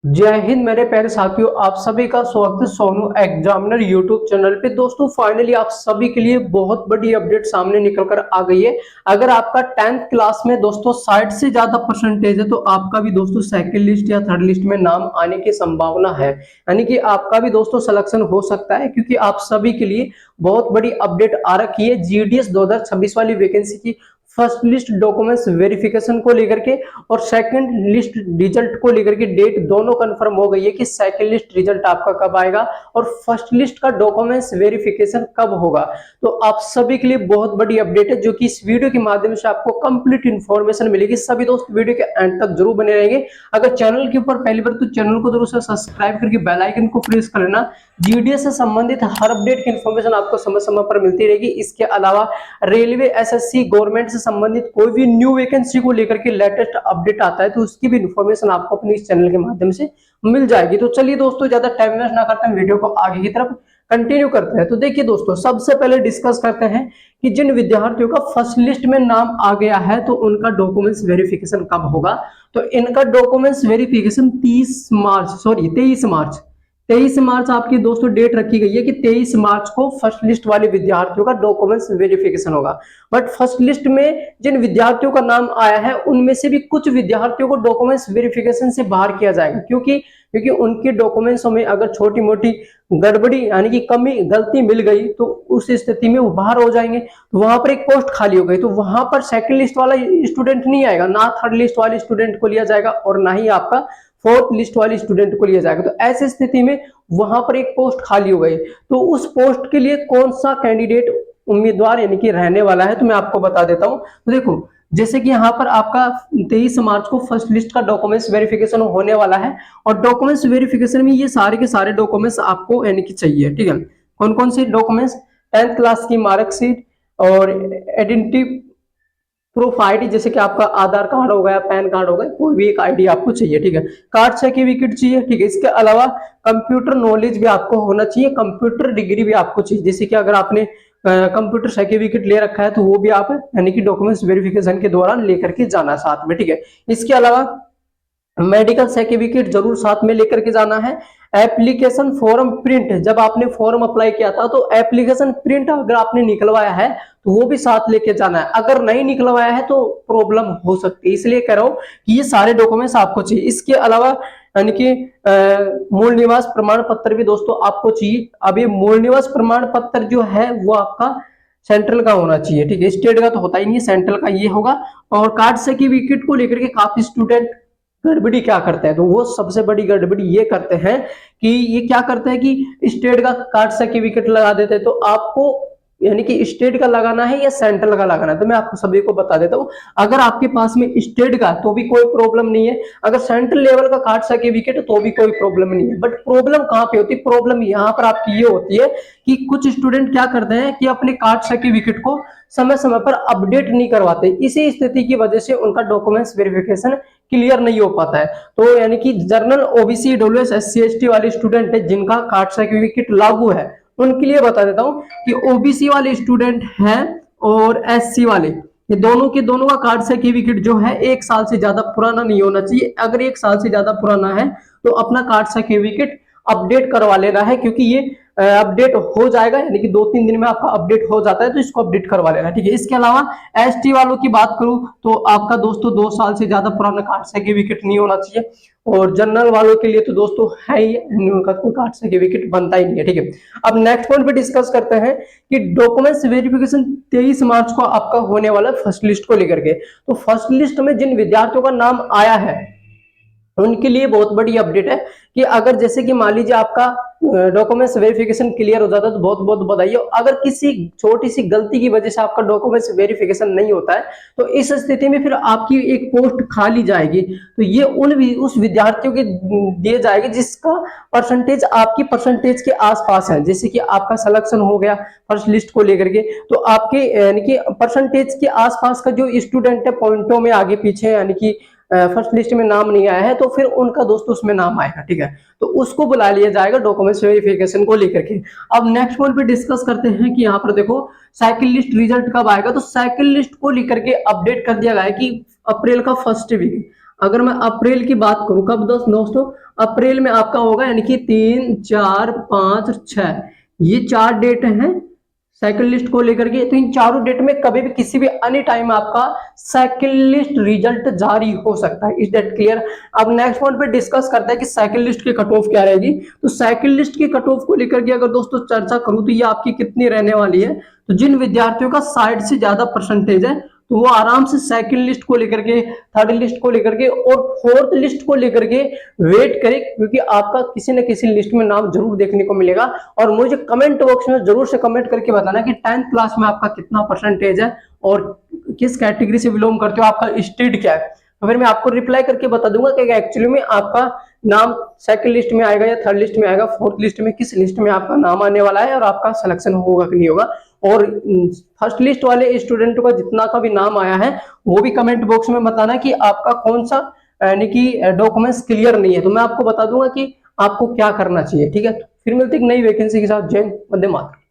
जय हिंद मेरे प्यारे साथियों, आप सभी का स्वागत है सोनू एग्जामिनर यूट्यूब चैनल पे। दोस्तों फाइनली आप सभी के लिए बहुत बड़ी अपडेट सामने निकल कर आ गई है। अगर आपका 10th क्लास में दोस्तों 60 से ज्यादा परसेंटेज है तो आपका भी दोस्तों सेकंड लिस्ट या थर्ड लिस्ट में नाम आने की संभावना है, यानी कि आपका भी दोस्तों सिलेक्शन हो सकता है, क्योंकि आप सभी के लिए बहुत बड़ी अपडेट आ रखी है जीडीएस 2026 वाली वैकेंसी की। फर्स्ट लिस्ट डॉक्यूमेंट्स वेरिफिकेशन को लेकर के और सेकंड लिस्ट रिजल्ट को लेकर के डेट दोनों कंफर्म हो गई है कि सेकंड लिस्ट रिजल्ट आपका कब आएगा और फर्स्ट लिस्ट का डॉक्यूमेंट्स वेरिफिकेशन कब होगा। तो आप सभी के लिए बहुत बड़ी अपडेट है, जो कि इस वीडियो के माध्यम से आपको कंप्लीट इंफॉर्मेशन मिलेगी। सभी दोस्त वीडियो के एंड तक जरूर बने रहेंगे। अगर चैनल के ऊपर पहली बार तो चैनल को जरूर से सब्सक्राइब करके बेल आइकन को प्रेस कर लेना। जीडीएस से संबंधित हर अपडेट की इंफॉर्मेशन आपको समय समय पर मिलती रहेगी। इसके अलावा रेलवे, एसएससी, गवर्नमेंट से संबंधित कोई भी न्यू वैकेंसी को लेकर के लेटेस्ट अपडेट आता है तो उसकी भी इंफॉर्मेशन आपको अपने इस चैनल के माध्यम से मिल जाएगी। तो चलिए दोस्तों, ज्यादा टाइम वेस्ट ना करते हैं, वीडियो को आगे की तरफ कंटिन्यू करते हैं। तो देखिए दोस्तों, सबसे पहले डिस्कस करते हैं कि जिन विद्यार्थियों का फर्स्ट लिस्ट में नाम आ गया है तो उनका डॉक्यूमेंट्स वेरिफिकेशन कब होगा। तो इनका डॉक्यूमेंट्स वेरिफिकेशन 23 मार्च आपकी दोस्तों डेट रखी गई है कि 23 मार्च को फर्स्ट लिस्ट वाले विद्यार्थियों का डॉक्यूमेंट्स वेरिफिकेशन होगा। बट फर्स्ट लिस्ट में जिन विद्यार्थियों का नाम आया है उनमें से भी कुछ विद्यार्थियों को डॉक्यूमेंट्स वेरिफिकेशन से बाहर किया जाएगा, क्योंकि उनके डॉक्यूमेंट्सों में अगर छोटी मोटी गड़बड़ी यानी कि कमी गलती मिल गई तो उस स्थिति में वो बाहर हो जाएंगे। तो वहां पर एक पोस्ट खाली हो गई तो वहां पर सेकंड लिस्ट वाला स्टूडेंट नहीं आएगा, ना थर्ड लिस्ट वाले स्टूडेंट को लिया जाएगा और ना ही आपका फोर्थ लिस्ट वाले स्टूडेंट को लिया जाएगा। तो ऐसी स्थिति में वहां पर एक पोस्ट खाली हो गई तो उस पोस्ट के लिए कौन सा कैंडिडेट उम्मीदवार यानी कि रहने वाला है तो मैं आपको बता देता हूं। तो देखो, जैसे कि यहाँ पर आपका 23 मार्च को फर्स्ट लिस्ट का डॉक्यूमेंट्स वेरिफिकेशन होने वाला है और डॉक्यूमेंट्स वेरिफिकेशन में ये सारे के सारे डॉक्यूमेंट्स आपको यानी कि चाहिए। ठीक है, कौन कौन से डॉक्यूमेंट्स? 10th क्लास की मार्कशीट और आइडेंटिटी प्रूफ आईडी, जैसे कि आपका आधार कार्ड हो गया, पैन कार्ड हो गया, कोई भी एक आईडी आपको चाहिए। ठीक है, कार्ड सर्टिफिकेट चाहिए। ठीक है, इसके अलावा कंप्यूटर नॉलेज भी आपको होना चाहिए, कंप्यूटर डिग्री भी आपको चाहिए। जैसे कि अगर आपने कंप्यूटर सर्टिफिकेट ले रखा है तो वो भी आप यानी कि डॉक्यूमेंट्स वेरिफिकेशन के दौरान लेकर के जाना साथ में। ठीक है, इसके अलावा मेडिकल सर्टिफिकेट जरूर साथ में लेकर के जाना है। एप्लीकेशन फॉर्म प्रिंट, जब आपने फॉर्म अप्लाई किया था तो एप्लीकेशन प्रिंट अगर आपने निकलवाया है तो वो भी साथ लेके जाना है। अगर नहीं निकलवाया है तो प्रॉब्लम हो सकती है, इसलिए कह रहा हूं कि ये सारे डॉक्यूमेंट्स आपको चाहिए। इसके अलावा यानी कि मूल निवास प्रमाण पत्र भी दोस्तों आपको चाहिए। अब ये मूल निवास प्रमाण पत्र जो है वो आपका सेंट्रल का होना चाहिए। ठीक है, स्टेट का तो होता ही नहीं, सेंट्रल का ये होगा। और कार्ड सर्टिफिकेट को लेकर के काफी स्टूडेंट गड़बड़ी क्या करते हैं, तो वो सबसे बड़ी गड़बड़ी ये करते हैं कि ये क्या करते हैं कि स्टेट का कार्ड सर्टिफिकेट लगा देते हैं। तो आपको यानी कि स्टेट का लगाना है या सेंट्रल का लगाना है, तो मैं आपको सभी को बता देता हूं। अगर आपके पास में स्टेट का तो भी कोई प्रॉब्लम नहीं है, अगर सेंट्रल लेवल का कार्ड सर्टिफिकेट है तो भी कोई प्रॉब्लम नहीं है। बट प्रॉब्लम कहां पे होती है? प्रॉब्लम यहाँ पर आपकी ये होती है कि कुछ स्टूडेंट क्या करते हैं कि अपने कार्ड सर्टिफिकेट को समय समय पर अपडेट नहीं करवाते। इसी स्थिति की वजह से उनका डॉक्यूमेंट्स वेरिफिकेशन क्लियर नहीं हो पाता है। तो यानी कि general, OBC, EWS, SC, ST वाले स्टूडेंट है जिनका कार्ड सर्टिफिकेट लागू है उनके लिए बता देता हूं कि ओबीसी वाले स्टूडेंट हैं और एससी वाले, ये दोनों के दोनों का कार्ड सर्टिफिकेट जो है 1 साल से ज्यादा पुराना नहीं होना चाहिए। अगर 1 साल से ज्यादा पुराना है तो अपना कार्ड सर्टिफिकेट अपडेट करवा लेना है, क्योंकि ये अपडेट हो जाएगा, यानी कि 2-3 दिन में आपका अपडेट हो जाता है तो इसको अपडेट करवा लेना। ठीक है, इसके अलावा एसटी वालों की बात करूं तो आपका दोस्तों 2 साल से ज्यादा पुराना कार्ड सर्टिफिकेट नहीं होना चाहिए। और जनरल वालों के लिए तो दोस्तों है ही, उनका कोई कार्ड सर्टिफिकेट बनता ही नहीं है। ठीक है, अब नेक्स्ट पॉइंट पे डिस्कस करते हैं कि डॉक्यूमेंट्स वेरिफिकेशन 23 मार्च को आपका होने वाला फर्स्ट लिस्ट को लेकर के। तो फर्स्ट लिस्ट में जिन विद्यार्थियों का नाम आया है उनके लिए बहुत बड़ी अपडेट है कि अगर जैसे कि मान लीजिए आपका डॉक्यूमेंट्स वेरिफिकेशन क्लियर हो जाता है तो बहुत बहुत बधाई हो। अगर किसी छोटी सी गलती की वजह से आपका डॉक्यूमेंट्स वेरिफिकेशन नहीं होता है तो इस स्थिति में फिर आपकी एक पोस्ट खाली जाएगी। तो ये उस विद्यार्थियों के दिए जाएगी जिसका परसेंटेज आपकी परसेंटेज के आसपास है। जैसे कि आपका सिलेक्शन हो गया फर्स्ट लिस्ट को लेकर के तो आपके यानी कि परसेंटेज के आसपास का जो स्टूडेंट है पॉइंटों में आगे पीछे यानी कि फर्स्ट लिस्ट में नाम नहीं आया है तो फिर उनका दोस्तों उसमें नाम आएगा। ठीक है, तो उसको बुला लिया जाएगा डॉक्यूमेंट्स वेरिफिकेशन को लेकर के। अब नेक्स्ट पॉइंट पे डिस्कस करते हैं कि यहाँ पर देखो सेकंड लिस्ट रिजल्ट कब आएगा। तो सेकंड लिस्ट को लेकर के अपडेट कर दिया गया है कि अप्रैल का फर्स्ट वीक अगर मैं अप्रैल की बात करूं, कब दोस्तों अप्रैल में आपका होगा, यानी कि 3, 4, 5, 6, ये 4 डेट हैं सेकंड लिस्ट को लेकर के। तो इन चारों डेट में कभी भी किसी भी एनी टाइम आपका सेकंड लिस्ट रिजल्ट जारी हो सकता है। Is that clear? अब नेक्स्ट पॉइंट पे डिस्कस करते हैं कि सेकंड लिस्ट की कट ऑफ क्या रहेगी। तो सेकंड लिस्ट की कट ऑफ को लेकर के अगर दोस्तों चर्चा करूं तो ये आपकी कितनी रहने वाली है, तो जिन विद्यार्थियों का 60 से ज्यादा परसेंटेज है तो वो आराम से सेकंड लिस्ट को लेकर के, थर्ड लिस्ट को लेकर के और फोर्थ लिस्ट को लेकर के वेट करें, क्योंकि आपका किसी न किसी लिस्ट में नाम जरूर देखने को मिलेगा। और मुझे कमेंट बॉक्स में जरूर से कमेंट करके बताना कि 10th क्लास में आपका कितना परसेंटेज है और किस कैटेगरी से बिलोंग करते हो, आपका स्टेट क्या है। तो फिर मैं आपको रिप्लाई करके बता दूंगा कि एक्चुअली में आपका नाम सेकंड लिस्ट में आएगा या थर्ड लिस्ट में आएगा, फोर्थ लिस्ट में, किस लिस्ट में आपका नाम आने वाला है और आपका सिलेक्शन होगा कि नहीं होगा। और फर्स्ट लिस्ट वाले स्टूडेंटों का जितना का भी नाम आया है वो भी कमेंट बॉक्स में बताना कि आपका कौन सा यानी कि डॉक्यूमेंट्स क्लियर नहीं है, तो मैं आपको बता दूंगा कि आपको क्या करना चाहिए। ठीक है, फिर मिलते एक नई वैकेंसी के साथ। जय हिंद, वंदे मातरम।